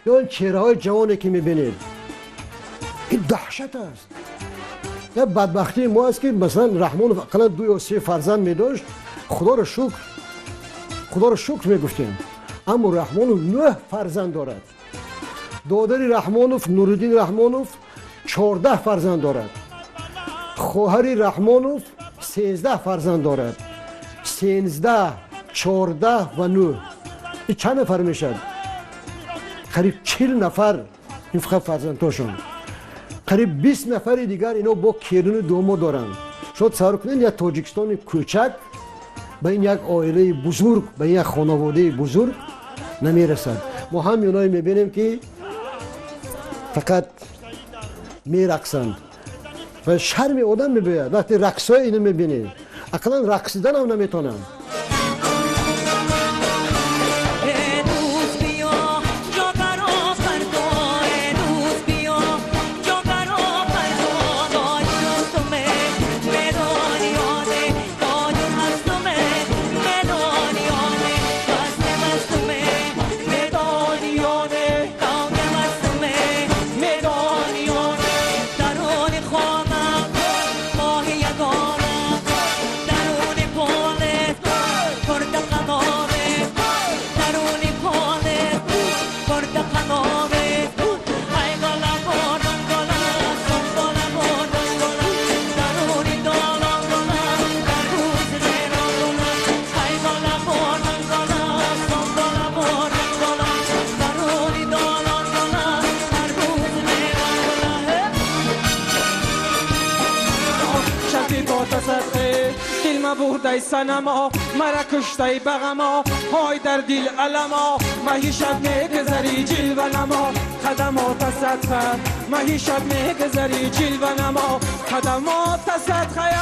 یا این چهره های جوانی که میبینید این دهشت است. یا بدبختی ما است که مثلا رحمانوف اقلا 2 یا 3 فرزند میداشت، خدا رو شکر میگفتیم، اما رحمانوف 9 فرزند دارد. دادر رحمانوف نورالدین رحمانوف 14 فرزند دارد. خواهر رحمانوف 13 فرزند دارد. 13 14 و 9 این چند نفر میشد؟ قریب 40 نفر این فقط فرزنداشون. قریب 20 نفر دیگر اینا با کیرون دومو دارن. شاید تصور کنین یک تاجیکستان کوچک به این یک عائله بزرگ، به این یک خانواده بزرگ نمیرسد. ما هم اونایی میبینیم که فقط میرقصند و شرم آدم میباید وقتی رقصای اینو میبینید. اقلا رقصیدن هم نمیتونن. بردای سنما مرا کشتای بغما های در دل علما ماهی شب میگذری جلوه نما قدمات سطح ماهی شب میگذری جلوه نما قدمات سطح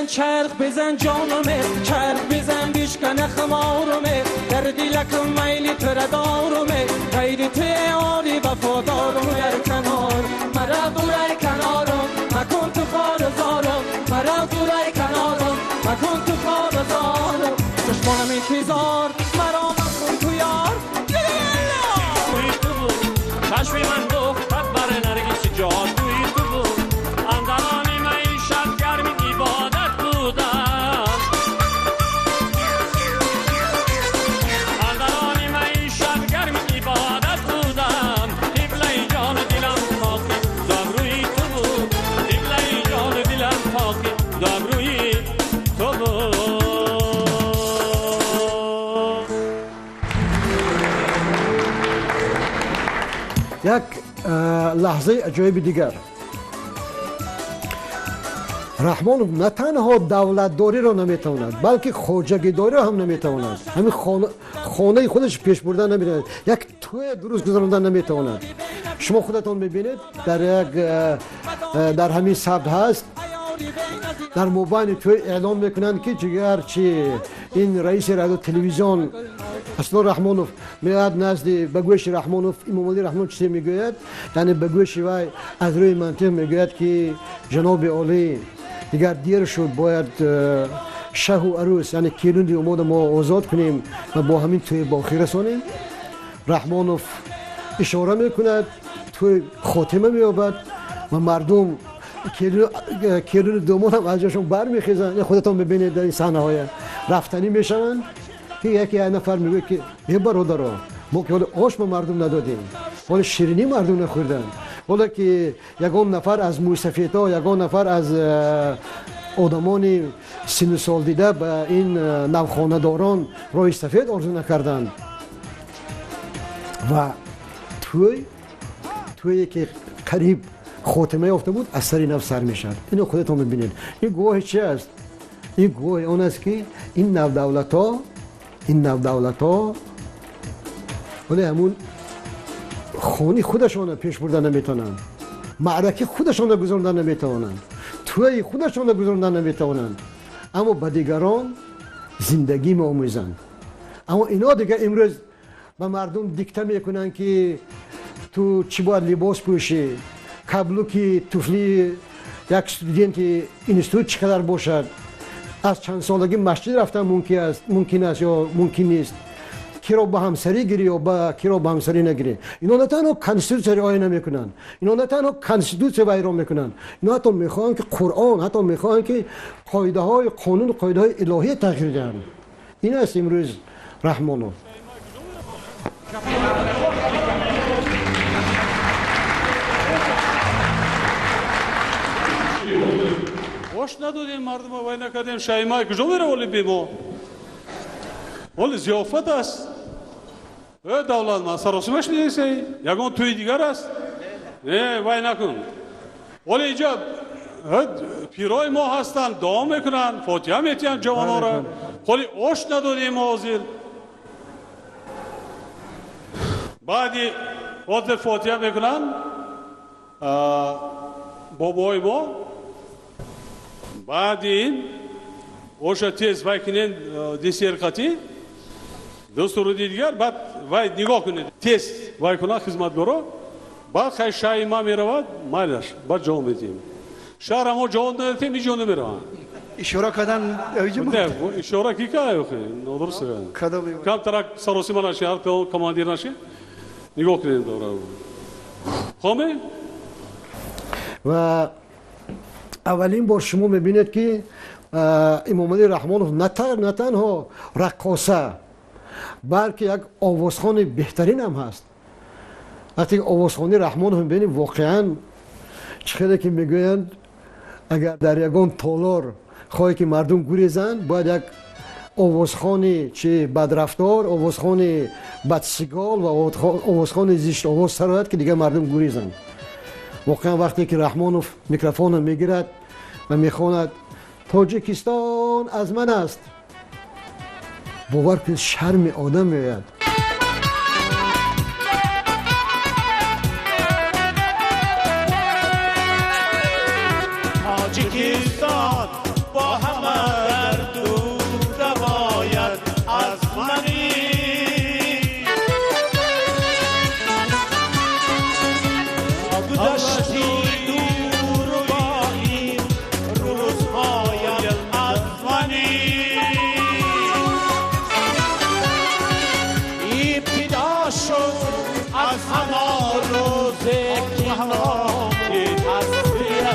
چرخ بزن جانمه، چرخ بزن بیشکن خمارمه، در دیلکم میلی تردارمه، غیر تیاری وفادارم در کنار مرا دورای کنارم مکن تو خارزارم مرا دورای کنارم مکن تو خارزارم چشمانم انتظار مرا مکن تو یار توی تو بود چشم من گفت بر نرگس جان توی تو بود اندرانی معیشت گرمی عبادت بودم اندرانی معیشت گرمی عبادت بودم قبله جان دلم پاکی دم روی تو بود قبله جان دلم پاکی دم روی تو بود. یک لحظه عجایب دیگر، رحمانوف نه تنها دولتداری را نمیتواند بلکه خواجگیداری را هم نمیتواند. همین خانه خودش پیش بردن نمیتواند، یک توی درست گذراندن نمیتواند. شما خودتان میبینید در همین سبد هست، در موبایل توی اعلام میکنند که جگر چی این رئیس رادیو تلویزیون اصلا رحمانوف میاد نزد بگوش رحمانوف امام علی رحمانوف چی میگوید، یعنی بگوش وای از روی منطق میگوید که جناب عالی دیگر دیر شد، باید شه و عروس یعنی کیلوندی اومد ما آزاد کنیم و با همین توی باقی رسانیم. رحمانوف اشاره میکند توی خاتمه مییابد و مردم کیلون دومون هم از جاشون برمیخیزن. خودتان ببینید در این صحنه های رفتنی میشوند که یکی نفر میگه که یه برادرها ما که حالا آش به مردم ندادیم، حالا شیرینی مردم نخوردن، حالا که یگان نفر از موسفیتا یگان نفر از آدمان سن سال دیده به این نوخانه داران راه سفید آرزو نکردند و توی که قریب خاتمه یافته بود از سر نفس سر میشد. اینو خودتون ببینید. این گواه چی است؟ این گواه اون است که این نودولت ها ولی همون خونی خودشان پیش بردن نمیتونن. معرکه خودشان را گذراندن نمیتوانند، توی خودشان را گذراندن نمیتوانند، اما به دیگران زندگی می‌آموزند. اما اینا دیگه امروز به مردم دیکته میکنن که تو چی باید لباس پوشی، کابلوکی توفلی یک استودنت اینستیتوت چقدر باشد، از چند سالگی مسجد رفتن ممکن است یا ممکن نیست، کی را با همسری گیری یا با کی را با همسری نگیری. اینا نه تنها کانستیتوسیون رعایت نمیکنن، اینا نه تنها کانستیتوسیون ایران میکنن، اینا حتی میخوان که قرآن، حتی میخوان که قاعده های قانون، قاعده های الهی تغییر دهند. این است امروز رحمانو. باش ندادیم مردم رو وای نکردیم شایمای کجا میره ولی بیمو ولی زیافت است. دولت من سراسیمش نیستی یکون توی دیگر است. نه وای نکن ولی اینجا پیرای ما هستن دعا میکنن فاتحه میتین جوان ها را ولی آش ندادیم حاضر. بعدی وقت فاتحه میکنن بابای ما بعد این اوشا تیز وای کنین دیسیرقاتی دستور دیگر بعد وای نگاه کنید تیز وای کنه خدمتگارا بعد خیلی شای ما میرود مالش بعد جا میدیم شهر ما جا نداریم اینجا نمیروند اشاره کردن نه اشاره کی که ندرسته کم ترک سروسی من نشی هر پیل کماندیر نشی نگاه کنید دوره خامه و اولین بار شما میبینید که امام علی رحمانوف نه تنها رقاصه بلکه یک آوازخوان بهترین هم هست. وقتی آوازخوانی رحمانوف میبینید واقعا چقدر که میگویند اگر در یگان تالار خواهی که مردم گریزند باید یک آوازخوانی چه بدرفتار، آوازخوانی بدسیگال و آوازخوانی زشت آواز سرایت که دیگه مردم گریزند. واقعا وقتی که رحمانوف میکروفون میگیرد و میخواند تاجیکستان از من است باور کنید شرم آدم میآید. تاجیکستان با همه درد و روایت از منی گذشتی دور با این روزهای از منی ابتدا شد از همان روز که نام تصویر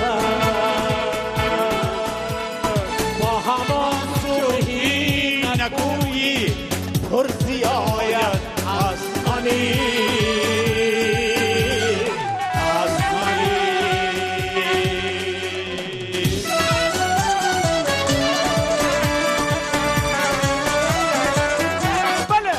با همان سوهی نگویی پرسی آید از منی از منی بله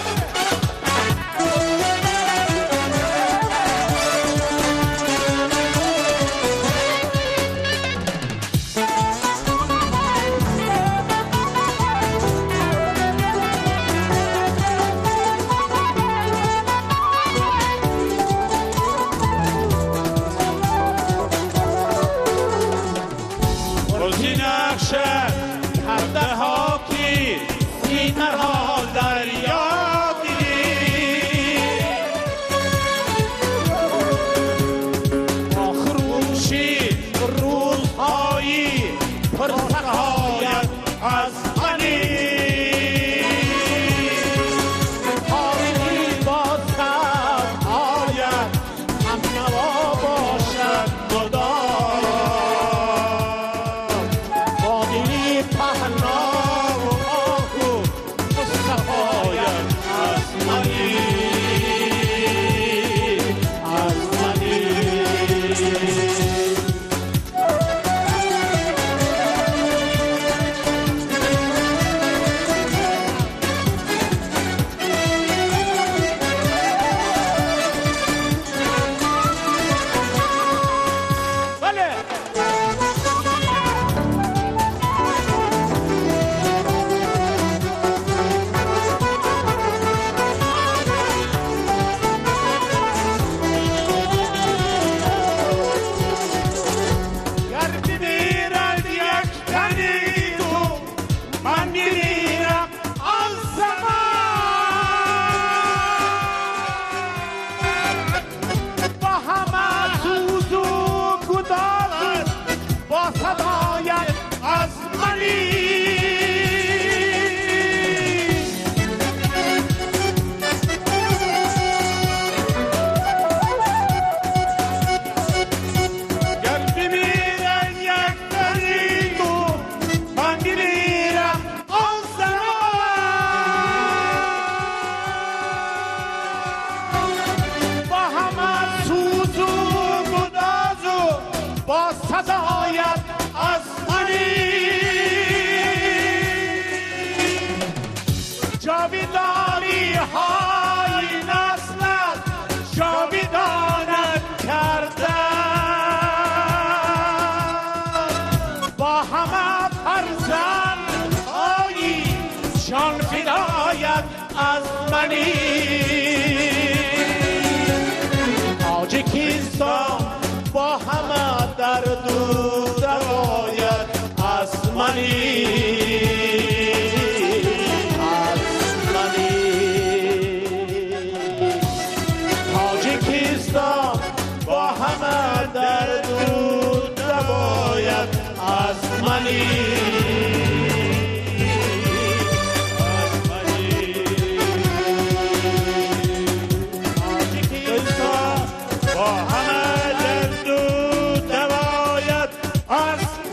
پرسی نقشه پرده ها کی سینه ها دریا دیدی آخروشی روزهایی پرسقایت از منی آینی باز کرد آید هم نوا باشد مدام باقی پهنا با صدایت از منی جاویدانی های نسلت جاویدانت کردن با همه فرزند هایی جان فدایت از منی تاجیکستان با همه درد و دوایت از منی با همه درد و دوایت از منی با همه درد و دوایت از